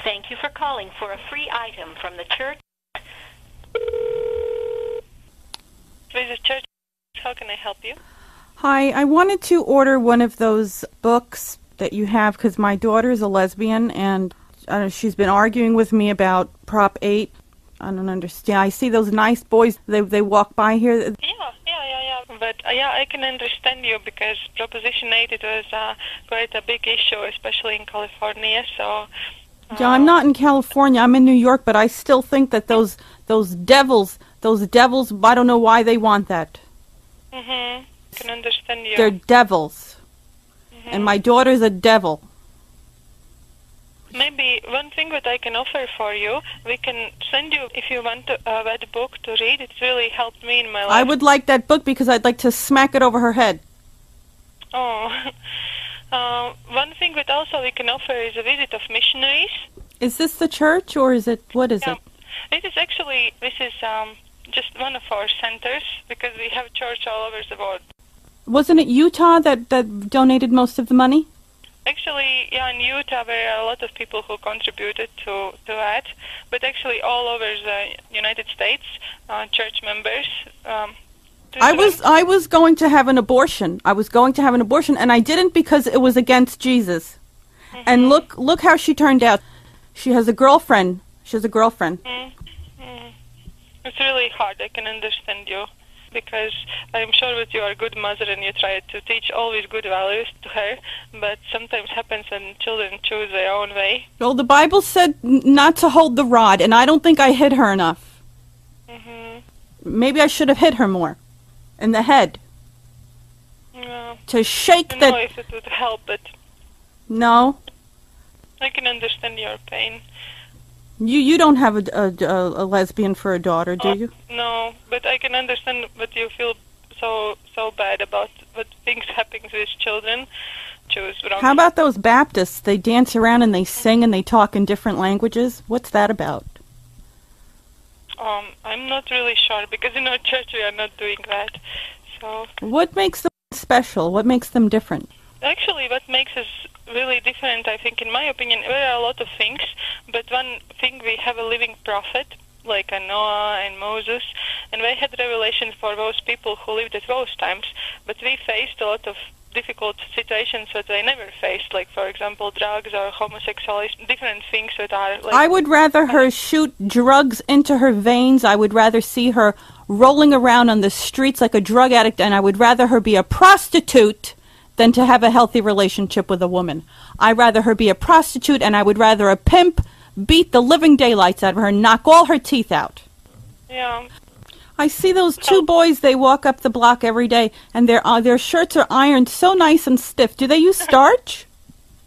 Thank you for calling for a free item from the church. Visit church. How can I help you? Hi, I wanted to order one of those books that you have because my daughter is a lesbian and she's been arguing with me about Prop 8. I don't understand. I see those nice boys, they walk by here. Yeah. But I can understand you because Proposition 8, it was quite a big issue, especially in California, so... Yeah, I'm not in California. I'm in New York, but I still think that those devils, I don't know why they want that. I can understand you. They're devils. And my daughter's a devil. Maybe one thing that I can offer for you, we can send you, if you want that book to read. It really helped me in my life. I would like that book because I'd like to smack it over her head. Oh. One thing that also we can offer is a visit of missionaries. Is this the church or is it, what is it? It is actually, this is just one of our centers because we have church all over the world. Wasn't it Utah that donated most of the money? Actually, yeah, in Utah there are a lot of people who contributed to that, but actually all over the United States, church members. I was going to have an abortion. And I didn't because it was against Jesus. And look how she turned out. She has a girlfriend. It's really hard. I can understand you because I'm sure that you are a good mother and you try to teach always good values to her, but sometimes happens when children choose their own way. Well, the Bible said not to hold the rod, and I don't think I hit her enough. Maybe I should have hit her more. In the head. Yeah. To shake I that... know if it would help, but... No. I can understand your pain. You don't have a lesbian for a daughter, do you? No, but I can understand what you feel so bad about what things happen with children. Choose wrong. How about those Baptists? They dance around and they sing and they talk in different languages. What's that about? I'm not really sure because in our church we are not doing that. So. What makes them special? What makes them different? Actually, what makes us really different, I think, in my opinion, there are a lot of things, but one thing, we have a living prophet, like Noah and Moses, and they had revelations for those people who lived at those times, but we faced a lot of difficult situations that they never faced, like, for example, drugs or homosexuality, different things that are... Like, I would rather her shoot drugs into her veins. I would rather see her rolling around on the streets like a drug addict, and I would rather her be a prostitute than to have a healthy relationship with a woman. I'd rather her be a prostitute, and I would rather a pimp beat the living daylights out of her and knock all her teeth out. Yeah. I see those two boys, they walk up the block every day, and their shirts are ironed so nice and stiff. Do they use starch?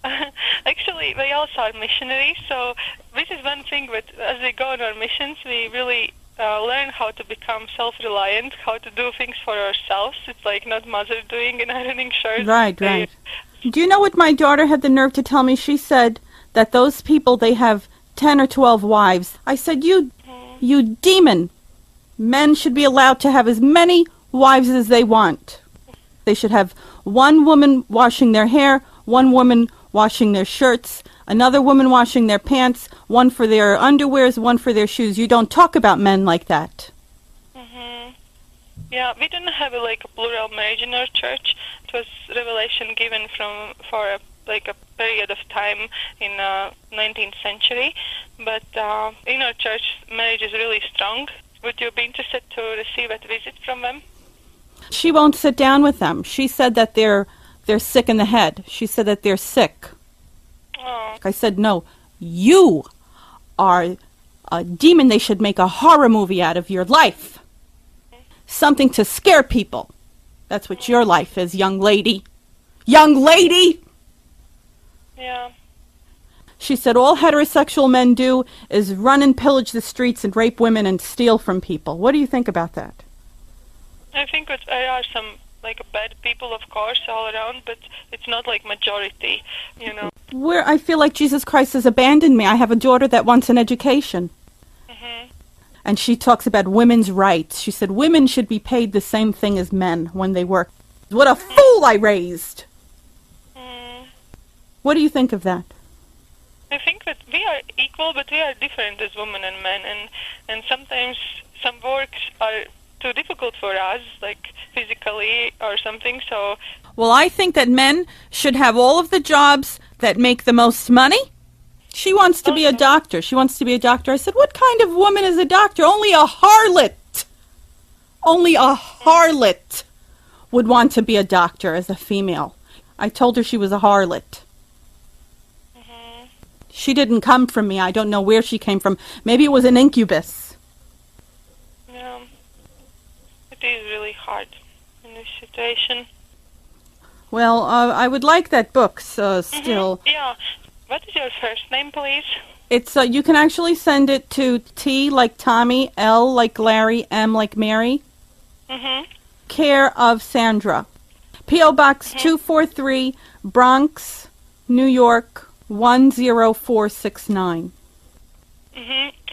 Actually, they also are missionaries, so this is one thing that as we go on our missions, we really learn how to become self-reliant, how to do things for ourselves. It's like not mother doing and ironing shirts. Right. Do you know what my daughter had the nerve to tell me? She said that those people, they have 10 or 12 wives. I said, you demon. Men should be allowed to have as many wives as they want. They should have one woman washing their hair, one woman washing their shirts, another woman washing their pants, one for their underwears, one for their shoes. You don't talk about men like that. Yeah, we don't have a plural marriage in our church. It was revelation given for a period of time in 19th century. But in our church, marriage is really strong. Would you be interested to receive a visit from them? She won't sit down with them. She said that they're sick in the head. She said that they're sick. Oh. I said, no, you are a demon. They should make a horror movie out of your life. Something to scare people. That's what your life is, young lady. Young lady! Yeah. She said all heterosexual men do is run and pillage the streets and rape women and steal from people. What do you think about that? I think that there are some bad people, of course, all around, but it's not majority, Where I feel like Jesus Christ has abandoned me. I have a daughter that wants an education. And she talks about women's rights. She said women should be paid the same thing as men when they work. What a fool I raised! What do you think of that? I think that we are equal, but we are different as women and men, and sometimes some works are too difficult for us, like physically or something, so... Well, I think that men should have all of the jobs that make the most money. She wants to be a doctor. She wants to be a doctor. I said, what kind of woman is a doctor? Only a harlot. Only a harlot would want to be a doctor as a female. I told her she was a harlot. She didn't come from me. I don't know where she came from. Maybe it was an incubus. Yeah. It is really hard in this situation. Well, I would like that book still. Yeah. What is your first name, please? It's you can actually send it to T like Tommy, L like Larry, M like Mary. Care of Sandra. P.O. Box 243, Bronx, New York, 10469.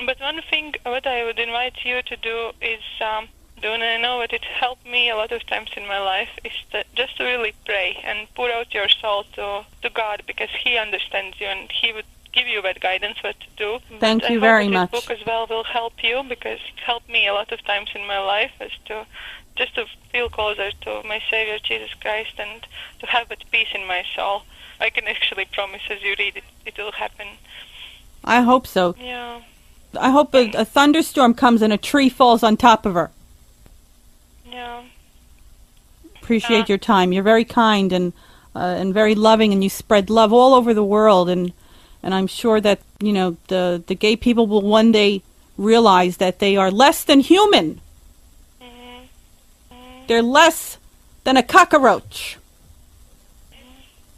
But one thing what I would invite you to do is, and I know that it helped me a lot of times in my life, is just to really pray and pour out your soul to God, because He understands you and He would give you that guidance what to do. Thank you very much. This book as well will help you, because it helped me a lot of times in my life, is to just to feel closer to my Savior Jesus Christ and to have that peace in my soul. I can actually promise as you read it, it will happen. I hope so. Yeah. I hope a thunderstorm comes and a tree falls on top of her. Yeah. Appreciate your time. You're very kind and very loving, and you spread love all over the world. And I'm sure that the gay people will one day realize that they are less than human. They're less than a cockroach.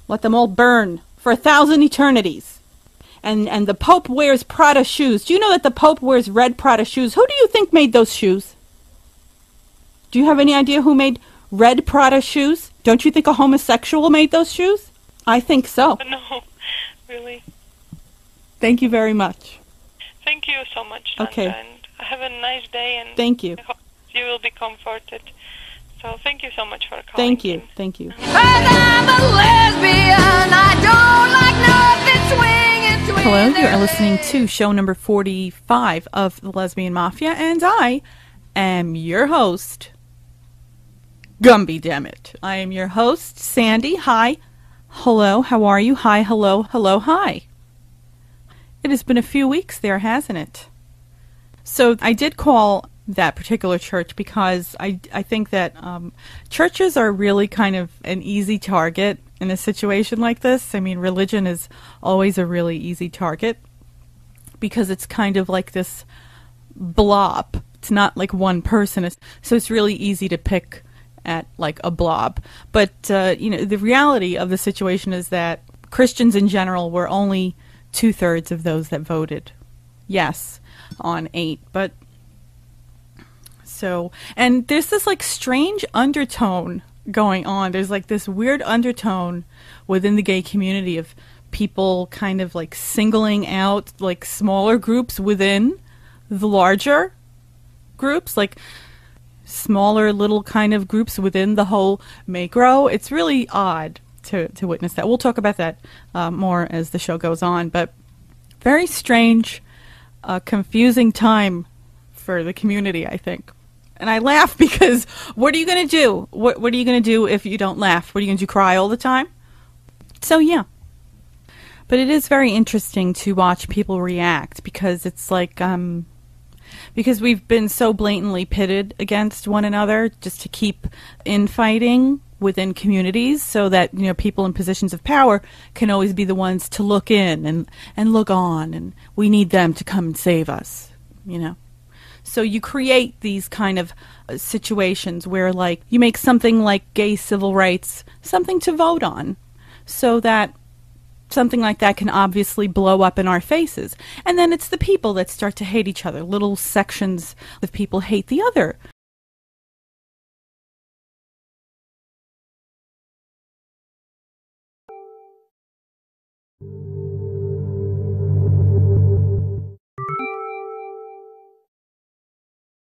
Let them all burn for 1,000 eternities. And the Pope wears Prada shoes. Do you know that the Pope wears red Prada shoes? Who do you think made those shoes? Do you have any idea who made red Prada shoes? Don't you think a homosexual made those shoes? I think so. No, really. Thank you very much. Thank you so much, Sandra, okay. And have a nice day. And thank you. I hope you will be comforted. So thank you so much for calling. Thank you. Thank you. 'Cause I'm a lesbian, I don't like nothing swinging. Hello, you are listening to show number 45 of the Lesbian Mafia, and I am your host, Gumby dammit. I am your host, Sandi. Hi. Hello, how are you? Hi, hello, hello, hi. It has been a few weeks there, hasn't it? So I did call that particular church because I think that churches are really kind of an easy target in a situation like this. I mean, religion is always a really easy target because it's kind of like this blob. It's not like one person. So it's really easy to pick at like a blob. But, the reality of the situation is that Christians in general were only 2/3 of those that voted yes on 8. But so, and there's this like strange undertone going on. There's like this weird undertone within the gay community of people kind of like singling out like smaller groups within the larger groups, like smaller little kind of groups within the whole macro. It's really odd to witness that. We'll talk about that more as the show goes on, but very strange, confusing time for the community, I think. And I laugh because what are you going to do? What are you going to do if you don't laugh? What are you going to do, cry all the time? So, yeah. But it is very interesting to watch people react because it's like, because we've been so blatantly pitted against one another just to keep infighting within communities so that, people in positions of power can always be the ones to look in and look on, and we need them to come and save us, So you create these kind of situations where, like, you make something like gay civil rights something to vote on so that something like that can obviously blow up in our faces. And then it's the people that start to hate each other. Little sections of people hate the other